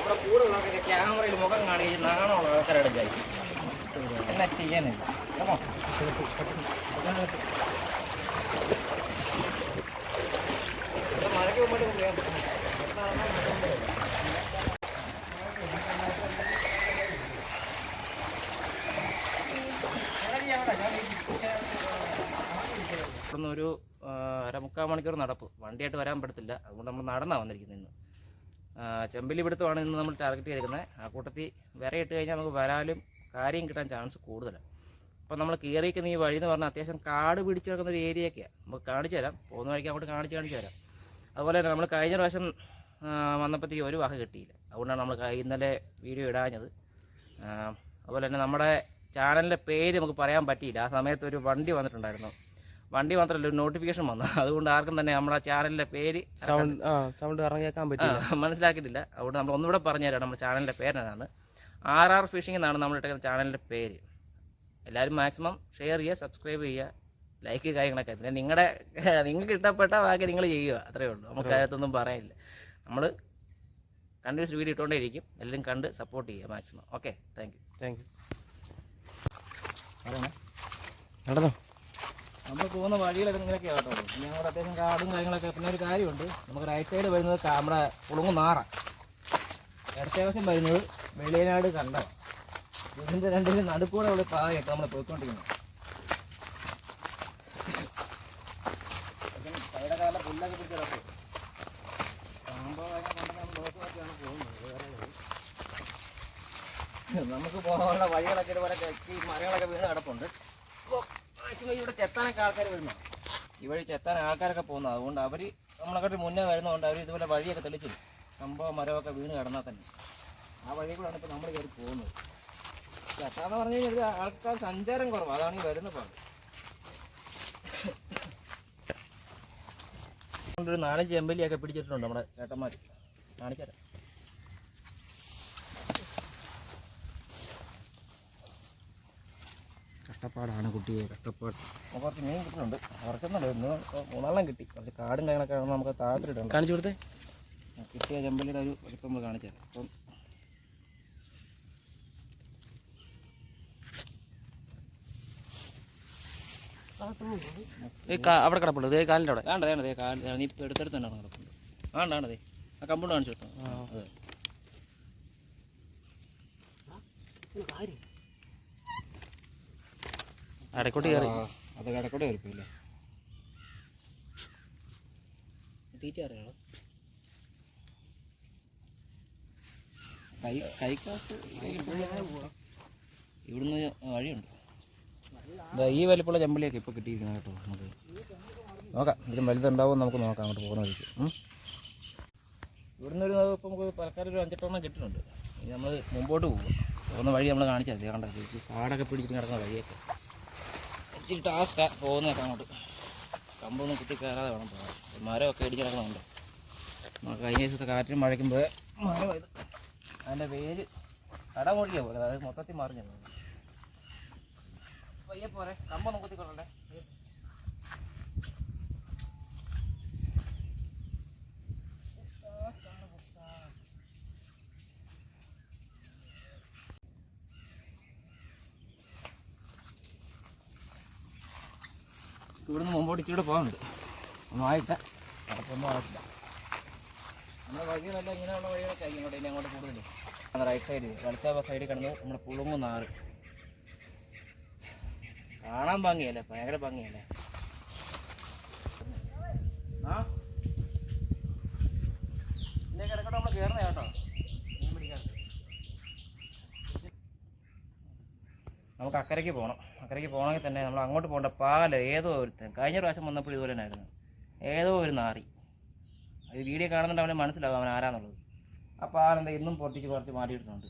നമ്മുടെ കൂടെ ഉള്ളവർക്ക് ക്യാമറയിൽ മുഖം കാണിച്ച് നാണമുള്ള ആൾക്കാരുടെ ജായി എന്നാ ചെയ്യാനില്ല. മഴയ്ക്ക് മുമ്പോട്ട് ചെയ്യാൻ പറ്റും. ഇവിടുന്ന് ഒരു 1/4 മണിക്കൂർ നടപ്പ്. വണ്ടിയായിട്ട് വരാൻ പറ്റത്തില്ല, അതുകൊണ്ട് നമ്മൾ നടന്നാണ് വന്നിരിക്കുന്നത്. ഇന്ന് ചെമ്പല്ലി പിടുത്തമാണ് ഇന്ന് നമ്മൾ ടാർഗറ്റ് ചെയ്തിരിക്കുന്നത്. ആ കൂട്ടത്തിൽ വിറയിട്ട് കഴിഞ്ഞാൽ നമുക്ക് വരാലും കാര്യം കിട്ടാൻ ചാൻസ് കൂടുതലാണ്. അപ്പോൾ നമ്മൾ കയറിയിരിക്കുന്ന ഈ വഴി എന്ന് പറഞ്ഞാൽ അത്യാവശ്യം കാട് പിടിച്ച് കിടക്കുന്ന ഒരു ഏരിയയൊക്കെയാണ്. നമുക്ക് കാണിച്ചു തരാം, പോകുന്ന വഴിക്ക് അങ്ങോട്ട് കാണിച്ചു തരാം. അതുപോലെ തന്നെ നമ്മൾ കഴിഞ്ഞ പ്രാവശ്യം വന്നപ്പോഴത്തേക്ക് ഒരു വക കിട്ടിയില്ല, അതുകൊണ്ടാണ് നമ്മൾ ഇന്നലെ വീഡിയോ ഇടാഞ്ഞത്. അതുപോലെ തന്നെ നമ്മുടെ ചാനലിൻ്റെ പേര് നമുക്ക് പറയാൻ പറ്റിയില്ല. ആ സമയത്ത് ഒരു വണ്ടി വന്നിട്ടുണ്ടായിരുന്നു. വണ്ടി മാത്രമല്ല, ഒരു നോട്ടിഫിക്കേഷൻ വന്നു. അതുകൊണ്ട് ആർക്കും തന്നെ നമ്മുടെ ചാനലിൻ്റെ പേര് സൗണ്ട് ഇറങ്ങിയേക്കാൻ പറ്റില്ല, മനസ്സിലാക്കിയിട്ടില്ല. അതുകൊണ്ട് നമ്മൾ ഒന്നുകൂടെ പറഞ്ഞുതരാം. നമ്മുടെ ചാനലിൻ്റെ പേരെന്നാണ് RR ഫിഷിംഗ് എന്നാണ് നമ്മൾ ഇട്ടേക്കുന്ന ചാനലിൻ്റെ പേര്. എല്ലാവരും മാക്സിമം ഷെയർ ചെയ്യുക, സബ്സ്ക്രൈബ് ചെയ്യുക, ലൈക്ക് കാര്യങ്ങളൊക്കെ. പിന്നെ നിങ്ങൾക്ക് ഇഷ്ടപ്പെട്ട ബാക്കി നിങ്ങൾ ചെയ്യുക, അത്രയേ ഉള്ളൂ. നമുക്ക് അതിനകത്തൊന്നും പറയാനില്ല. നമ്മൾ കണ്ടിന്യൂസ് വീഡിയോ ഇട്ടുകൊണ്ടേ ഇരിക്കും. എല്ലാവരും കണ്ട് സപ്പോർട്ട് ചെയ്യുക മാക്സിമം. Okay, thank you. നടന്നോ. നമ്മൾ പോകുന്ന വഴികളൊക്കെ ഇങ്ങനെയൊക്കെയാണ് കേട്ടോ. ഞങ്ങളുടെ അത്യാവശ്യം കാടും കാര്യങ്ങളൊക്കെ. പിന്നെ ഒരു കാര്യമുണ്ട്, നമുക്ക് റൈറ്റ് സൈഡ് വരുന്നത് നമ്മുടെ പുളുങ്ങുന്നാറ, ഇടത്തേവശം വരുന്നത് വെളിയനാട് കണ്ടം. ഇതിൻ്റെ രണ്ടിനും നടുക്കൂടെ ഉള്ള പാതയൊക്കെ നമ്മൾ പോയിക്കൊണ്ടിരിക്കുന്നത്. സൈഡൊക്കെ പുല്ലൊക്കെ പിടിച്ച് കിടക്കും. സംഭവം നമ്മൾ നോക്കി നോക്കിയാണ് പോകുന്നത്. നമുക്ക് പോകാനുള്ള വഴികളൊക്കെ ഇതുപോലെ ഈ മരങ്ങളൊക്കെ വീണ് കിടപ്പുണ്ട്. ഇവിടെ ചെത്താനൊക്കെ ആൾക്കാർ വരുന്നു. ഈ വഴി ചെത്താൻ ആൾക്കാരൊക്കെ പോകുന്നത്. അതുകൊണ്ട് അവർ നമ്മളെക്കാട്ടി മുന്നേ വരുന്നതുകൊണ്ട് അവർ ഇതുപോലെ വഴിയൊക്കെ തെളിച്ചില്ല. സംഭവം മരമൊക്കെ വീണ് കിടന്നാൽ തന്നെ ആ വഴി കൂടെയാണ് ഇപ്പോൾ നമ്മൾ കയറി പോകുന്നത്. ചെത്താന്ന് പറഞ്ഞു കഴിഞ്ഞാൽ ഇത് ആൾക്കാർ സഞ്ചാരം കുറവ്, അതാണ് ഈ വരുന്ന പാട്. ഒരു 4-5 ചെമ്പല്ലിയൊക്കെ പിടിച്ചിട്ടുണ്ട് നമ്മുടെ ചേട്ടന്മാർ. കാണിച്ചാൽ കഷ്ടപ്പാടാണ് കുട്ടിയെ, കഷ്ടപ്പാട്. കുറച്ച് മീൻ കിട്ടുന്നുണ്ട്, കുറച്ചൊന്നുമില്ല, 3-4 കിട്ടി. കുറച്ച് കാടും കാര്യങ്ങളൊക്കെ ആണെന്ന് നമുക്ക് താഴത്തിട്ടുണ്ട്. കാണിച്ചു കൊടുത്തേ. കിട്ടിയ ചെമ്പല്ലിയുടെ ഒരു വലിപ്പം നമ്മൾ കാണിച്ചാൽ. അപ്പം അവിടെ കിടപ്പുള്ളൂ, ഇതേ കാലിൻ്റെ അവിടെ. വേണ്ടതേ കാല് നീ ഇപ്പം എടുത്തെടുത്ത് തന്നെയാണ് കിടക്കുന്നത്. ആണ്ടാണതേ ആ കമ്പൗണ്ട് കാണിച്ചു കിട്ടും. അതെ, അടക്കോട്ട് കയറി. അത് കടക്കോട്ട് കയറിപ്പോയില്ലേ. തീറ്റ അറിയാമോ? കൈക്കാത്ത് ഇവിടുന്ന് വഴിയുണ്ട്. ഈ വലിപ്പമുള്ള ചെമ്പല്ലിയൊക്കെ ഇപ്പോൾ കിട്ടിയിരിക്കുന്നത് കേട്ടോ. നമുക്ക് നോക്കാം, ഇതിലും വലുതുണ്ടാവും നമുക്ക് നോക്കാം. അങ്ങോട്ട് പോകുന്ന വഴിക്ക് ഇവിടുന്ന് ഒരു ഇപ്പം നമുക്ക് തൽക്കാലം ഒരു 5-8 കിട്ടുന്നുണ്ട്. ഇനി നമ്മൾ മുമ്പോട്ട് പോകുന്ന വഴി നമ്മൾ കാണിച്ചാൽ മതി. കണ്ടത് കാടൊക്കെ പിടിച്ചിട്ട് കിടക്കുന്ന വഴിയൊക്കെ ഇച്ചിരി ടാസ്ക്കാണ് പോകുന്നതൊക്കെ. അങ്ങോട്ട് കമ്പൊന്നും കുത്തി കയറാതെ വേണം പോകാൻ. മരമൊക്കെ ഇടിച്ച് കിടക്കുന്നുണ്ട്. നമുക്ക് കഴിഞ്ഞ ദിവസത്തെ കാറ്റിനും മഴയ്ക്കുമ്പോൾ മരം ഇത് അതിൻ്റെ വേര് കടമൊഴിക്കുക പോലെ, അതായത് മൊത്തത്തിൽ മറിഞ്ഞു. പയ്യെ പോരെ, കമ്പൊന്നും കുത്തിക്കൊള്ളണ്ടേ. ഇവിടുന്ന് മുമ്പോട്ട് ഇച്ചിരി പോകാനുണ്ട്. ഒന്നും ആയിട്ട അതൊന്നും ആയിട്ടില്ല. നമ്മുടെ വഴികളെല്ലാം ഇങ്ങനെയുള്ള വഴികളൊക്കെ ആയിരിക്കും. ഇനി അങ്ങോട്ട് കൂടുതലും റൈറ്റ് സൈഡ് വലത്തെ സൈഡിൽ കിടന്ന് നമ്മുടെ പുളുങ്ങുന്നാറ് കാണാൻ ഭംഗിയല്ലേ, ഭയങ്കര ഭംഗിയല്ലേ. ഇതിൻ്റെ കിടക്കട്ടെ നമ്മൾ കയറുന്ന കേട്ടോ, മീൻ പിടിക്കാൻ. നമുക്ക് അക്കരയ്ക്ക് പോകണം. അക്കരയ്ക്ക് പോകണമെങ്കിൽ തന്നെ നമ്മൾ അങ്ങോട്ട് പോകേണ്ട പാല് ഏതോ ഒരുത്തൻ കഴിഞ്ഞ പ്രാവശ്യം വന്നപ്പോൾ ഇതുപോലെ തന്നെയായിരുന്നു. ഏതോ ഒരു നാറി, അത് വീഡിയോ കാണുന്നുണ്ട്, അവന് മനസ്സിലാവും അവൻ ആരാന്നുള്ളത്. ആ പാലെന്താ ഇന്നും കുറച്ച് മാറ്റിയിട്ടുണ്ട്.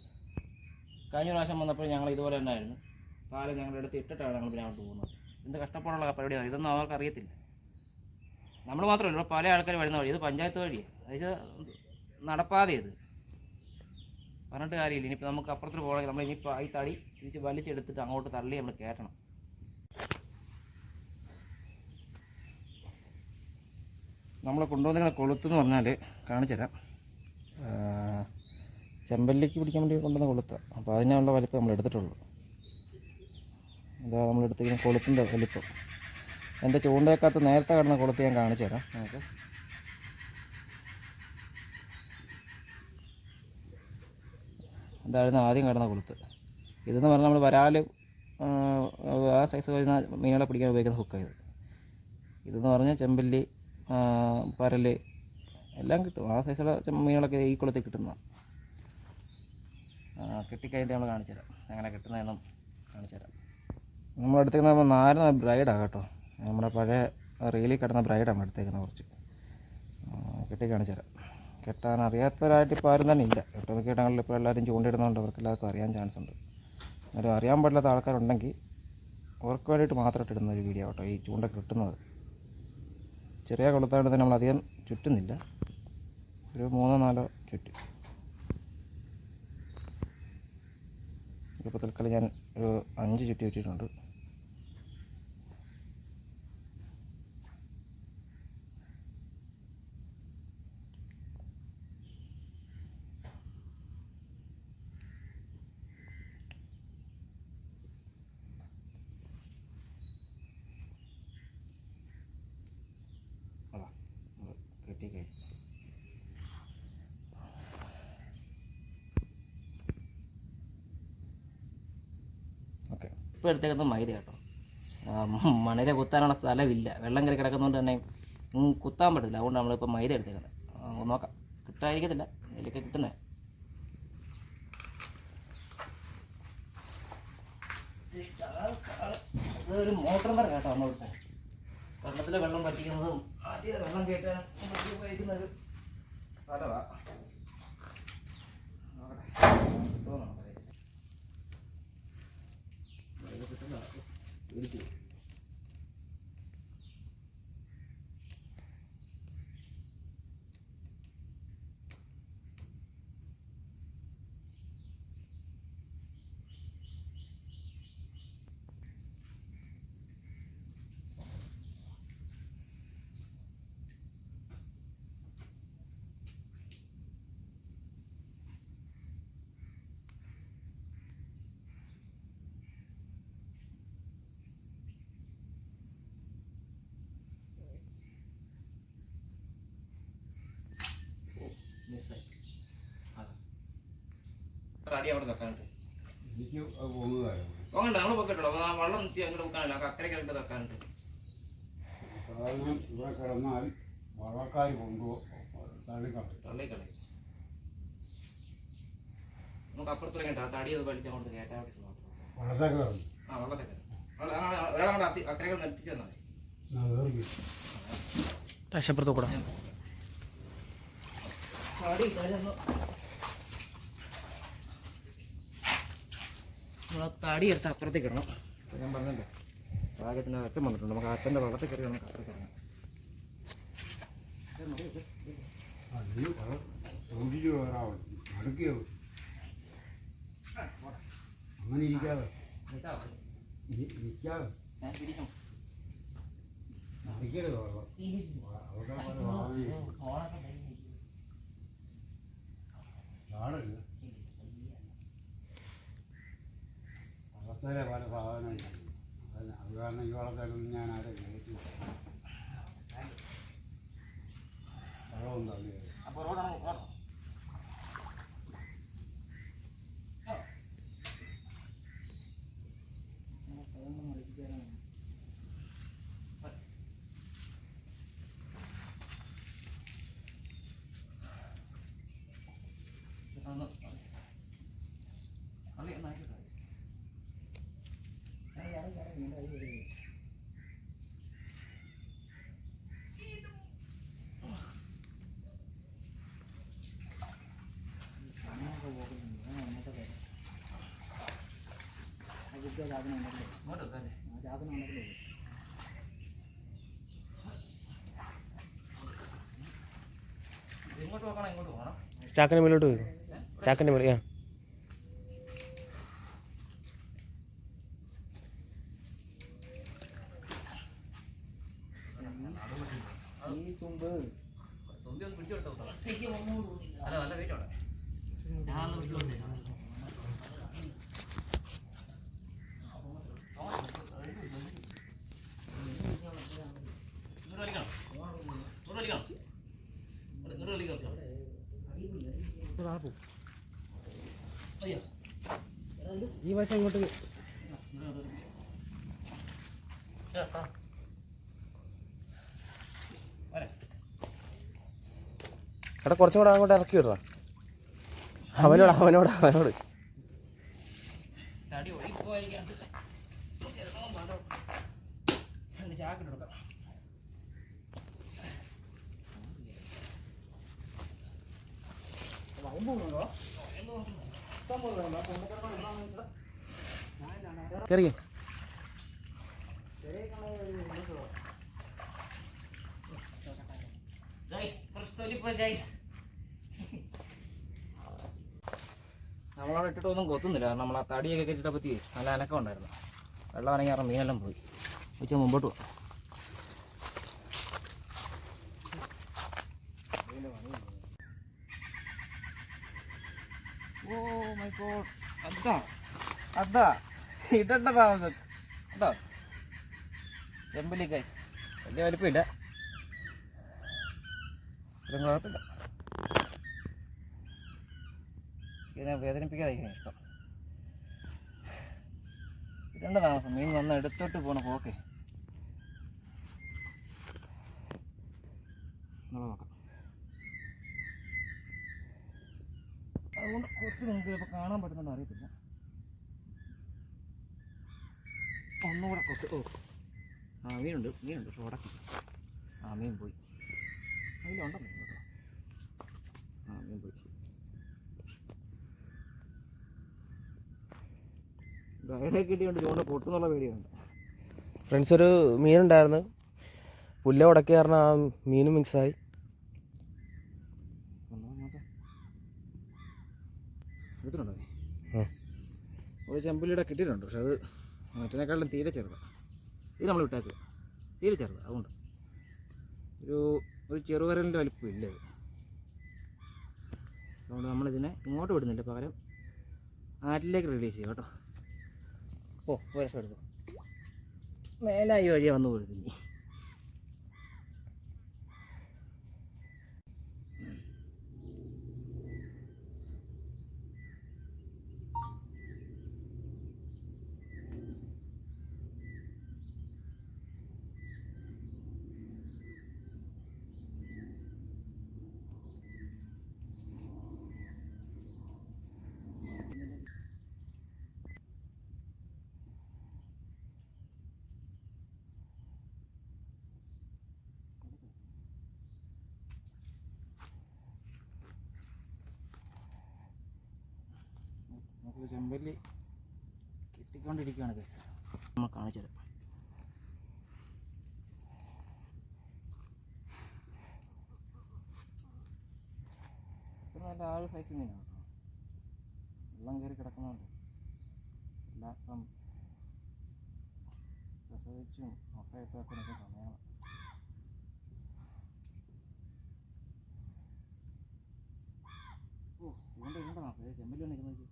കഴിഞ്ഞ പ്രാവശ്യം വന്നപ്പോൾ ഞങ്ങൾ ഇതുപോലെ തന്നെയായിരുന്നു. പാല് ഞങ്ങളുടെ അടുത്ത് ഇട്ടിട്ടാണ് ഞങ്ങൾ പിന്നെ അങ്ങോട്ട് പോകുന്നത്. എന്ത് കഷ്ടപ്പാടുള്ള പരിപാടിയാണ്, ഇതൊന്നും അവർക്ക് അറിയത്തില്ല. നമ്മൾ മാത്രമല്ല, ഇവിടെ പല ആൾക്കാർ വരുന്ന വഴി. ഇത് പഞ്ചായത്ത് വഴിയാണ്, അതായത് നടപ്പാതെ ഇത് പറഞ്ഞിട്ട് കാര്യമില്ല. ഇനിയിപ്പോൾ നമുക്ക് അപ്പുറത്ത് പോകണമെങ്കിൽ നമ്മൾ ഇനിയിപ്പോൾ ഈ തടി തിരിച്ച് വലിച്ചെടുത്തിട്ട് അങ്ങോട്ട് തള്ളി നമ്മൾ കയറ്റണം. നമ്മളെ കൊണ്ടുവന്നിങ്ങനെ കൊളുത്തെന്ന് പറഞ്ഞാൽ കാണിച്ചു തരാം. ചെമ്പല്ലിക്ക് പിടിക്കാൻ വേണ്ടി കൊണ്ടുവന്ന കൊളുത്താണ്. അപ്പോൾ അതിനുള്ള വലിപ്പം നമ്മൾ എടുത്തിട്ടുള്ളൂ. ഇതാ നമ്മൾ എടുത്തിരിക്കുന്ന കൊളുത്തിൻ്റെ വലിപ്പം. എൻ്റെ ചൂണ്ടയ്ക്കകത്ത് നേരത്തെ കിടന്ന കൊളുത്ത് ഞാൻ കാണിച്ചു തരാം നമുക്ക്. ഇതായിരുന്നു ആദ്യം കിടന്ന കൊളുത്ത്. ഇതെന്ന് പറഞ്ഞാൽ നമ്മൾ വരാൽ ആ സൈസ് വരുന്ന മീനുകളെ പിടിക്കാൻ ഉപയോഗിക്കുന്ന ഹുക്കായത്. ഇതെന്ന് പറഞ്ഞാൽ ചെമ്പല്ലി, പരൽ എല്ലാം കിട്ടും. ആ സൈസുള്ള മീനുകളൊക്കെ ഈ കുളത്തിൽ കിട്ടുന്നതാണ്. കിട്ടിക്കഴിഞ്ഞിട്ട് നമ്മൾ കാണിച്ചു തരാം എങ്ങനെ കിട്ടുന്നതെന്നും കാണിച്ചു തരാം. നമ്മളെടുത്തേക്കുന്ന നാരന ബ്രൈഡാണ് കേട്ടോ. നമ്മുടെ പഴയ റീലിൽ കിടന്ന ബ്രൈഡാണ് എടുത്തേക്കുന്നത്. കുറച്ച് കെട്ടി കാണിച്ചു തരാം. കെട്ടാൻ അറിയാത്തവരായിട്ട് ഇപ്പോൾ ആരും തന്നെ ഇല്ല. ഒട്ടുമിക്ക ഇടങ്ങളിൽ ഇപ്പോൾ എല്ലാവരും ചൂണ്ടിടുന്നതുകൊണ്ട് അവർക്ക് എല്ലാവർക്കും അറിയാൻ ചാൻസ് ഉണ്ട്. എന്നാലും അറിയാൻ പാടില്ലാത്ത ആൾക്കാരുണ്ടെങ്കിൽ അവർക്ക് വേണ്ടിയിട്ട് മാത്രമായിട്ട് ഇടുന്ന ഒരു വീഡിയോ കേട്ടോ ഈ ചൂണ്ട കിട്ടുന്നത്. ചെറിയ കൊളുത്തായിട്ട് തന്നെ നമ്മളധികം ചുറ്റുന്നില്ല, ഒരു 3-4 ചുറ്റി. ഇപ്പോൾ തൽക്കാലം ഞാൻ ഒരു 5 ചുറ്റി ചുറ്റിയിട്ടുണ്ട്. കിട്ടിക്കഴിഞ്ഞു. ഓക്കെ, ഇപ്പോൾ എടുത്തേക്കുന്നത് മൈദ കേട്ടോ. മണലിൽ കുത്താനുള്ള സ്ഥലമില്ല, വെള്ളം കയറി കിടക്കുന്നതുകൊണ്ട് തന്നെ കുത്താൻ പറ്റില്ല. അതുകൊണ്ട് നമ്മളിപ്പോൾ മൈദ എടുത്തേക്കുന്നത്. നോക്കാം, കിട്ടാതിരിക്കത്തില്ല, ഇതിലൊക്കെ കിട്ടുന്നത്. ഇതൊരു മോട്ടർ തരം കേട്ടോ. നമ്മളിപ്പോൾ വെള്ളത്തിലെ വെള്ളം പറ്റിക്കുന്നതും ആദ്യ വെള്ളം കയറ്റാൻ ഉപയോഗിക്കുന്ന ഒരു സ്ഥലമാണ്. അടി അവിടെ വെക്കാനുണ്ട്. പോകണ്ട, നമ്മൾ പൊക്കട്ടോ. വെള്ളം അങ്ങോട്ട് വെക്കാനില്ല, അക്കരയ്ക്ക് വെക്കാനുണ്ട്. ഇവിടെ കിടന്നാൽ വള്ളക്കാർ തള്ളിക്കളയും. നമുക്ക് അപ്പുറത്ത് കേട്ടോ, ആ തടി വലിച്ച് അങ്ങോട്ട് കയറ്റാൻ വേണ്ടി മാത്രം. ആ വെള്ളത്തെ ഒരാളെ അക്കരയ്ക്ക് എത്തിച്ചു തന്നാൽ മതി. രക്ഷപ്പെടുത്തു കൂടാ. തടി എടുത്ത് അപ്പുറത്തേക്ക് ഇടണം. ഞാൻ പറഞ്ഞല്ലോ ഭാഗ്യത്തിന് അച്ഛൻ വന്നിട്ടുണ്ട്. നമുക്ക് അച്ഛൻ്റെ വെള്ളത്തിൽ കയറി നമുക്ക് അപ്പുറത്തേക്ക് ഇറങ്ങാം. അങ്ങനെ ഇരിക്കാതെ വളർത്തലെ പല സാധനങ്ങൾ. അത് കാരണം ഈ വളർത്തലൊന്നും ഞാൻ ആരെ കയറ്റി വെള്ളവും തള്ളി. ഇങ്ങോട്ട് പോകണം, ഇങ്ങോട്ട് പോകണം. ചാക്കൻ്റെ മേലോട്ട് പോയി. ചാക്കൻ്റെ മേലെ തുമ്പി ഒന്ന് പിടിച്ചെടുത്തോ. നല്ല വെയിറ്റ് ഈ വശം ഇങ്ങോട്ട് എടാ കുറച്ചും കൂടെ അങ്ങോട്ട് ഇറക്കി വിടറാ. അവനോട് തടി ഒഴിപ്പോയിരിക്കാണ്ട് ചാക്കിട്ടെടുക്കാം. കയറിയേ. നമ്മളവിടെ ഇട്ടിട്ടൊന്നും കൊത്തുന്നില്ല, കാരണം നമ്മൾ ആ തടിയൊക്കെ കെട്ടിട്ട് പറ്റി നല്ല അനക്കം ഉണ്ടായിരുന്നു. വെള്ളം അനങ്ങി കാരണം മീനെല്ലാം പോയി. ഉച്ച മുമ്പോട്ട് പോകും. ഓ മൈ ഗോഡ്, അതാ ഇടണ്ട താമസം കേട്ടോ. ചെമ്പല്ലി ഗൈസ്, വലിയ വലിപ്പമില്ല, ഇത്രയും കുഴപ്പമില്ല. ഇതിനെ വേദനിപ്പിക്കാതിരിക്കണം ഇഷ്ടം. ഇടണ്ട താമസം, മീൻ വന്ന് എടുത്തോട്ട് പോണ പോക്കെ. നോക്കാം, അതുകൊണ്ട് കുറച്ച് നിങ്ങൾക്ക് ഇപ്പോൾ കാണാൻ പറ്റുന്നുണ്ടോ അറിയത്തില്ല. ഒന്നുകൂടെ കുറച്ച്. ഓ ആ മീനുണ്ട് പക്ഷെ ഉടക്കി. ആ മീൻ പോയി, അതിലുണ്ടല്ലോ കേട്ടോ. ആ മീൻ പോയി. ഗൈഡെ കിട്ടിയോണ്ട് ചൂണ്ട പൊട്ടുന്നുള്ള പേടിയുണ്ട്. ഫ്രണ്ട്സ്, ഒരു മീനുണ്ടായിരുന്നു, പുല്ല ഉടക്കി കാരണം ആ മീനും മിക്സായി. എടുത്തിട്ടുണ്ടോ? ഒരു ചെമ്പല്ലിയുടെ കിട്ടിയിട്ടുണ്ട്, പക്ഷെ അത് മറ്റേനേക്കാളും തീരെ ചെറുതാണ്. ഇത് നമ്മൾ വിട്ടാക്കുക, തീരെ ചെറുതാണ്. അതുകൊണ്ട് ഒരു ചെറുവരലിൻ്റെ വലിപ്പം ഇല്ല ഇത്. അതുകൊണ്ട് നമ്മളിതിനെ ഇങ്ങോട്ട് വിടുന്നില്ല, പകരം ആറ്റിലേക്ക് റിലീസ് ചെയ്യും കേട്ടോ. ഓ ഒരു രസം എടുക്കും, മേലായി വഴിയെ വന്നു പോയിരുന്നു. നമുക്ക് ചെമ്പല്ലി കിട്ടിക്കൊണ്ടിരിക്കുകയാണ് ഗൈസ്, നമ്മൾ കാണിച്ചത്. നല്ല ആഴ സൈസ് മീനാണ് കേട്ടോ. വെള്ളം കയറി കിടക്കുന്നുണ്ട്. എല്ലാം ഇപ്പം പ്രസവിച്ചും മുട്ടയിട്ടൊക്കെ നിൽക്കുന്ന സമയമാണ്. ഓ ഇതുകൊണ്ടോ ചെമ്പല്ലി നിൽക്കുന്നത്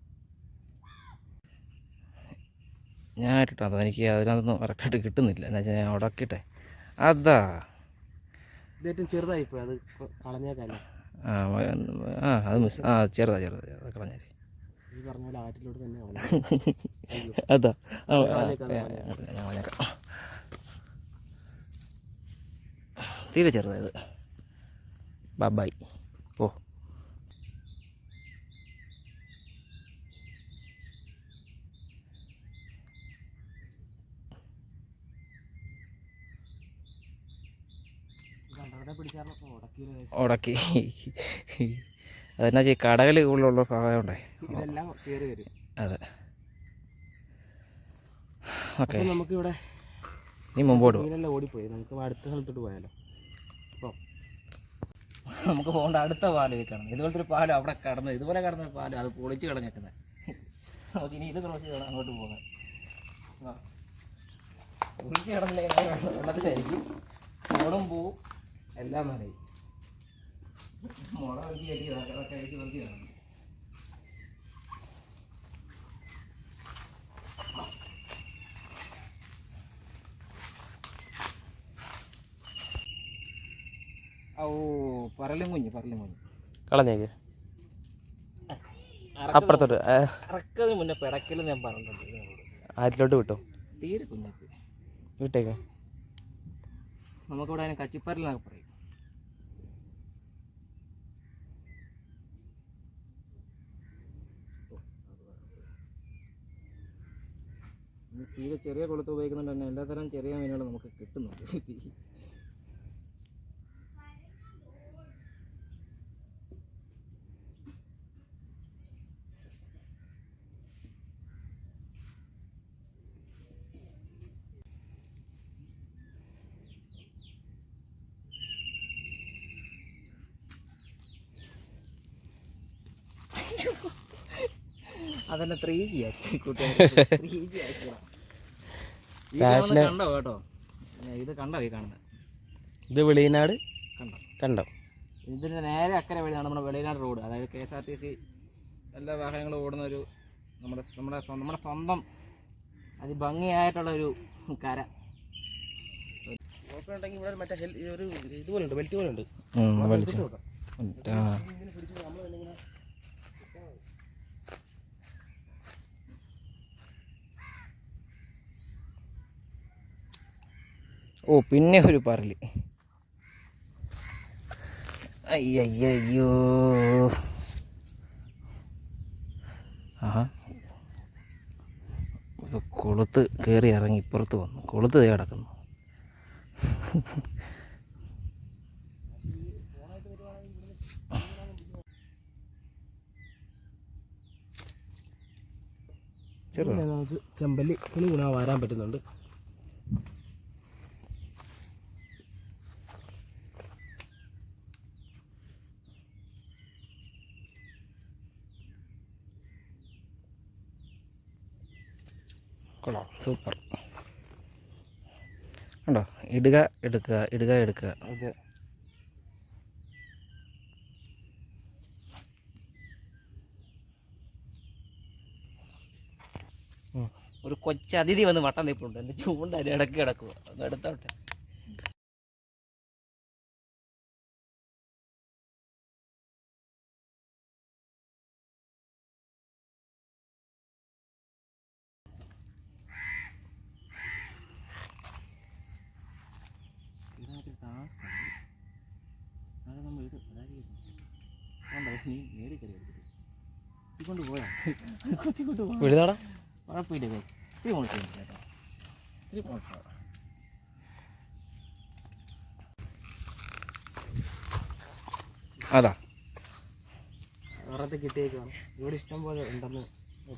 ഞാൻ ഇട്ടാ. എനിക്ക് അതിനകത്തൊന്നും കറക്റ്റായിട്ട് കിട്ടുന്നില്ല. എന്താ വെച്ചാൽ ഞാൻ ഉടക്കിട്ടെ. അതാ ഏറ്റവും ചെറുതായിപ്പോയി, അത് കളഞ്ഞേക്കല്ലേ. അത് മിസ്. ചെറുതാ കളഞ്ഞാൽ ഈ പറഞ്ഞ പോലെ ആറ്റിലോട്ട് തന്നെ അതാ ഞാൻ കളഞ്ഞേക്കാം. തീരെ ചെറുതായത്. ബൈ. ഓ ഉടക്കി. അതെന്നാ ചെയ്യും, കടകൾ കൂടുതലുള്ള ഭാഗമുണ്ടേ ഇതെല്ലാം കയറി വരും. അതെ. ഓക്കെ, നമുക്കിവിടെ നീ മുമ്പോട്ട് മീനെല്ലാം ഓടിപ്പോയി. നമുക്ക് അടുത്ത സ്ഥലത്തോട്ട് പോയാലോ? നമുക്ക് പോകേണ്ട അടുത്ത പാല് വെക്കണം. ഇതുപോലത്തെ ഒരു പാലം അവിടെ കടന്ന്, ഇതുപോലെ കടന്ന പാലം അത് പൊളിച്ച് കളഞ്ഞേക്കുന്നത്. നമുക്ക് ഇനി ഇത് ക്രോസ് ചെയ്യണം അങ്ങോട്ട് പോകാൻ. പൊളിച്ച് കിടന്നില്ലേ വെള്ളത്തിലായിരിക്കും, മോടും പോവും, എല്ലാം നനയും. മുള വെച്ച് കെട്ടി അതൊക്കെ കഴിച്ച് വെറുതെ കാണും. ഓ പറലും കുഞ്ഞ് കളഞ്ഞേക്ക് അപ്പുറത്തോട്ട് അറക്കതിന് മുന്നേ പിടക്കലും ഞാൻ പറഞ്ഞിട്ടുണ്ട്. ആറ്റിലോട്ട് വിട്ടോ, തീരെ കുഞ്ഞാക്ക് വിട്ടേക്ക്. നമുക്കിവിടെ അതിന് കച്ചിപ്പരലെന്നൊക്കെ പറയും. തീരെ ചെറിയ കൊളുത്ത് ഉപയോഗിക്കുന്നുണ്ട് തന്നെ എല്ലാത്തരം ചെറിയ മീനുകൾ നമുക്ക് കിട്ടുന്നുണ്ട്. അതന്നെ 3G ആക്കി കൂട്ടുകാർ, 3G ആക്കിയതാ. ഈ കാണുന്നത് കണ്ടോ കേട്ടോ, ഇത് കണ്ടോ ഈ കാണുന്നത്? ഇത് വെളിയനാട് കണ്ടോ? കണ്ടോ? ഇതിൻ്റെ നേരെ അക്കരെ വഴിയാണ് നമ്മുടെ വെളിയനാട് റോഡ്, അതായത് KSRTC എല്ലാ വാഹനങ്ങളും ഓടുന്ന ഒരു നമ്മുടെ സ്വന്തം അതിഭംഗിയായിട്ടുള്ളൊരു കര. ഇവിടെ മറ്റേ ഒരു ഇതുപോലെ ഉണ്ട്, ബെൽറ്റ് പോലെ ഉണ്ട്. ഓ പിന്നെ ഒരു പറല്, അയ്യോ. ആഹാ, കൊളുത്ത് കയറി ഇറങ്ങി ഇപ്പുറത്ത് വന്നു, കൊളുത്ത് കിടക്കുന്നു. നമുക്ക് ചെമ്പല്ലി തുണി ഗുണ വരാൻ പറ്റുന്നുണ്ട്. കൊള്ളാം, സൂപ്പർ. ഉണ്ടോ? ഇടുക എടുക്കുക, ഇടുക എടുക്കുക. അതെ, ഒരു കൊച്ചതിഥി വന്ന് വട്ടം നിൽപ്പുണ്ട്, എൻ്റെ ചൂണ്ട അതിന് ഇടയ്ക്ക് കിടക്കുക, ഒന്ന് എടുത്തോട്ടെ. ഇതിനകത്ത് ടാസ്ക് ഉണ്ട്, അത് നമ്മൾ ഇത് നീ മേടിക്കറി എടുത്തിട്ട് കുത്തിക്കൊണ്ട് പോയാ കുത്തിക്കൊണ്ട് പോകാം, കുഴപ്പമില്ല. ഇത്തിരി മുളച്ചു കേട്ടോ, ഇത്തിരി മുളച്ചു. അതാ ഒറത്ത് കിട്ടിയേക്കാണ്. ഇവിടെ ഇഷ്ടം പോലെ ഉണ്ടെന്ന്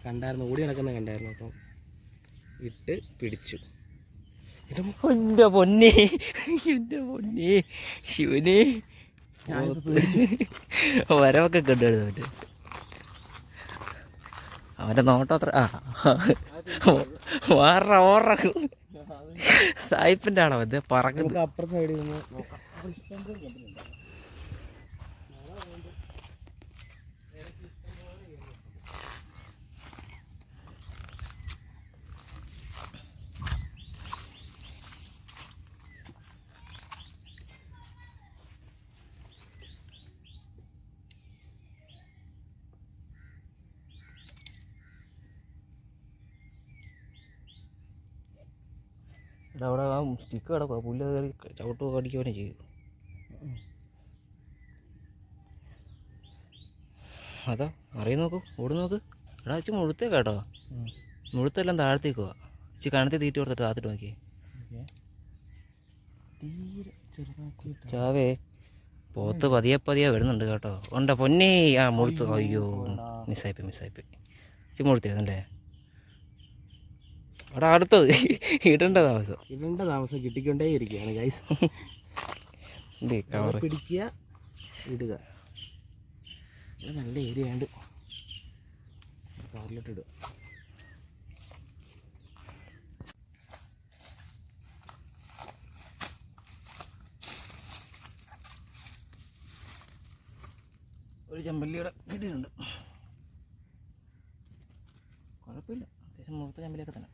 കണ്ടായിരുന്നു, ഓടി നടക്കുന്ന കണ്ടായിരുന്നു. അപ്പം ഇട്ട് പിടിച്ചു. എൻ്റെ പൊന്നെ, എൻ്റെ പൊന്നെ ശിവനെ, വരവൊക്കെ കണ്ടായിരുന്നു അവൻ്റെ. അവൻ്റെ നോട്ടം അത്ര ഓറ സായിപ്പിൻ്റെ ആണോ അത് പറക്കുന്നത്? അപ്പുറത്തെ സൈഡിൽ നിന്ന് നോക്കാം. അവിടെ ആ സ്റ്റിക്ക് കിടക്കുക, പുല്ല് കയറി ചവിട്ടുക കടിക്കുകയും ചെയ്യും. അതാ അറിയ നോക്കൂ, ഓടി നോക്ക്. എടാ ഇച്ചി മുഴുത്തേ കേട്ടോ, മുഴുത്തെല്ലാം താഴ്ത്തേക്ക് പോവാ. ഇച്ചി കണത്തി തീറ്റി കൊടുത്തിട്ട് താത്തിട്ട് നോക്കിയേ. ചാവേ പോത്ത് പതിയെ വരുന്നുണ്ട് കേട്ടോ. ഉണ്ടോ പൊന്നേ? ആ മുഴുത്തു. അയ്യോ മിസ്സായിപ്പോയി. ഇച്ചി മുഴുത്തിരുന്നല്ലേ. അവിടെ അടുത്തത് ഇടേണ്ട താമസം കിട്ടിക്കൊണ്ടേ ഇരിക്കുകയാണ് ഗൈസ്. പിടിക്കുക, ഇടുക. നല്ല ഏരിയ ഉണ്ട്, കവറിലിട്ട് ഇടുക. ഒരു ചെമ്പല്ലിയുടെ കിട്ടിയിട്ടുണ്ട്, കുഴപ്പമില്ല. അത്യാവശ്യം മുഴുത്ത ചെമ്പല്ലിയൊക്കെ തന്നെ.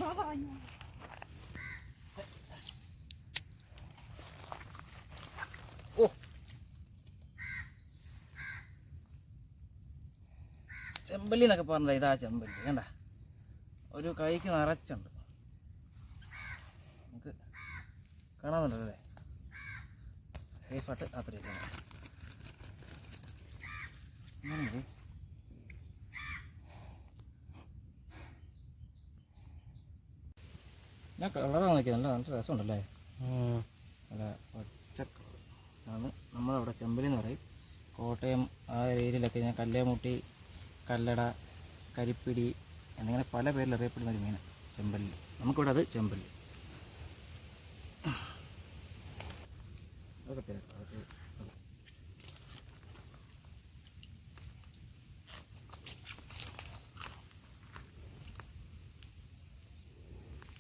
ഓ, ചെമ്പല്ലി എന്നൊക്കെ പറഞ്ഞത് ഇതാ ചെമ്പല്ലി. കണ്ട, ഒരു കൈക്ക് നിറച്ചുണ്ട്. നമുക്ക് കാണാമെന്നുണ്ടല്ലേ, സേഫായിട്ട് അത്രയും ഞാൻ കളറാണ് നോക്കിയത്. നല്ല രസമുണ്ടല്ലേ, നല്ല പച്ച ആണ്. നമ്മളവിടെ ചെമ്പല്ലി എന്ന് പറയും. കോട്ടയം ആ ഏരിയയിലൊക്കെ ഞാൻ കല്ലേമുട്ടി, കല്ലട, കരിപ്പിടി എന്നിങ്ങനെ പല പേരിൽ അറിയപ്പെടുന്ന ഒരു മീൻ ചെമ്പല്ലി. നമുക്കിവിടെ അത് ചെമ്പല്ലി. അതൊക്കെ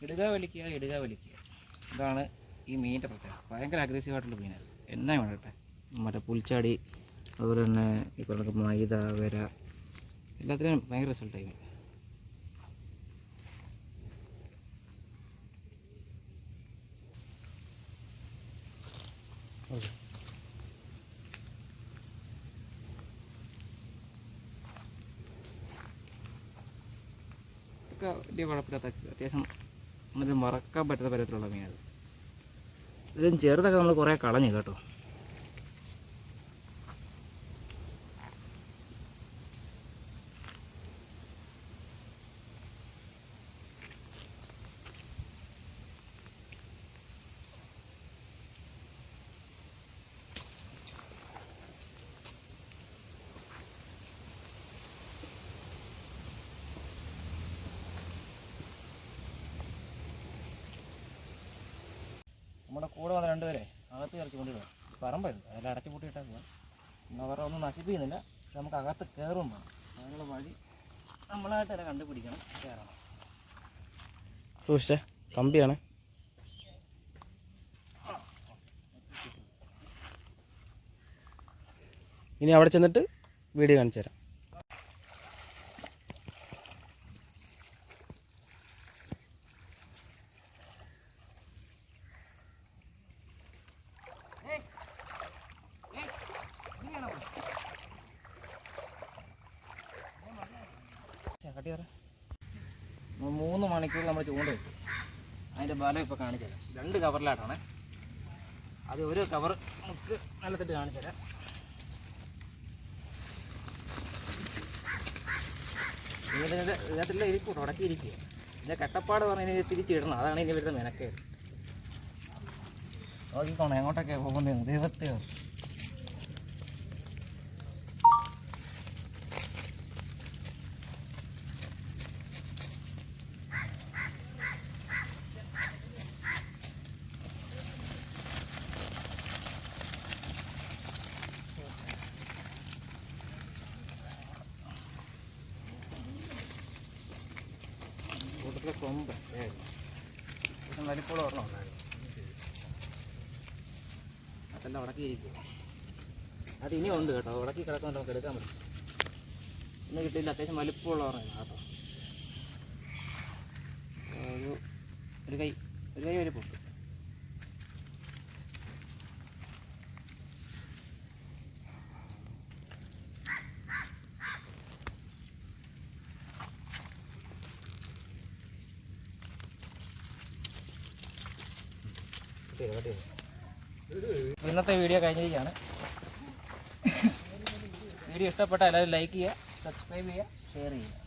ഇടുക വലിക്കുക ഇതാണ് ഈ മീനിൻ്റെ പ്രത്യേകത. ഭയങ്കര അഗ്രസീവായിട്ടുള്ള മീനാണ്. എന്നാ വേണ്ടട്ടെ, മറ്റേ പുൽച്ചാടി, അതുപോലെ തന്നെ ഈ പറഞ്ഞ മൈദ, വര, എല്ലാത്തിനും ഭയങ്കര റിസൾട്ടായി മീൻ. ഒക്കെ വലിയ കുഴപ്പമില്ലാത്ത, അത്യാവശ്യം നമുക്ക് മറക്കാൻ പറ്റുന്ന പരുവത്തിലുള്ള മീനത്. ഇതിന് ചെറുതൊക്കെ നമ്മൾ കുറേ കളഞ്ഞു കേട്ടോ. നമ്മുടെ കൂടെ വന്ന രണ്ടുപേരെ അകത്ത് കയറി കൊണ്ടുപോകാം. പറമ്പായിരുന്നു, അതിൽ അടച്ചു പൂട്ടിയിട്ടാൽ പോകാം. അവരെ ഒന്നും നശിപ്പിക്കുന്നില്ല. പക്ഷെ നമുക്ക് അകത്ത് കയറും വേണം. അതിനുള്ള വഴി നമ്മളായിട്ട് തന്നെ കണ്ടുപിടിക്കണം, കയറണം. സൂക്ഷിച്ചേ, കമ്പിയാണ്. ഇനി അവിടെ ചെന്നിട്ട് വീഡിയോ കാണിച്ചു തരാം. കട്ടി പറ. 3 മണിക്കൂർ നമ്മൾ ചൂണ്ട വെക്കും. അതിൻ്റെ ബലം ഇപ്പോൾ കാണിച്ചു തരാം. 2 കവറിലായിട്ടാണ്. അത് ഒരു കവർ നമുക്ക് നിലത്തിട്ട് കാണിച്ചു തരാം. ഇതിനകത്തുള്ള ഇരിക്കും, ഉടക്കിയിരിക്കുക. ഇതിൻ്റെ കട്ടപ്പാട് പറഞ്ഞ് തിരിച്ചിടണം. അതാണ് ഇനി വരുന്ന മെനക്കേട്. നോക്കിക്കോണം എങ്ങോട്ടൊക്കെ പോകുന്നത് ദൈവത്തെ. കൂട്ടത്തിലെ കൊമ്പ് വലിപ്പുള്ള ഒരെണ്ണം ഉണ്ടായിരുന്നു. അതെല്ലാം ഉടക്കിയിരിക്കുക. അത് ഇനി ഉണ്ട് കേട്ടോ, ഉടക്കി കിടക്കുന്നുണ്ട്, നമുക്ക് എടുക്കാൻ പറ്റും. ഇന്ന് കിട്ടിയില്ല. അത്യാവശ്യം വലിപ്പമുള്ള ഒരെണ്ണം കേട്ടോ. ഒരു കൈ വലിപ്പമുണ്ട്. ഇന്നത്തെ വീഡിയോ കഴിഞ്ഞിരിക്കുകയാണ്. വീഡിയോ ഇഷ്ടപ്പെട്ടാൽ എല്ലാവരും ലൈക്ക് ചെയ്യുക, സബ്സ്ക്രൈബ് ചെയ്യുക, ഷെയർ ചെയ്യുക.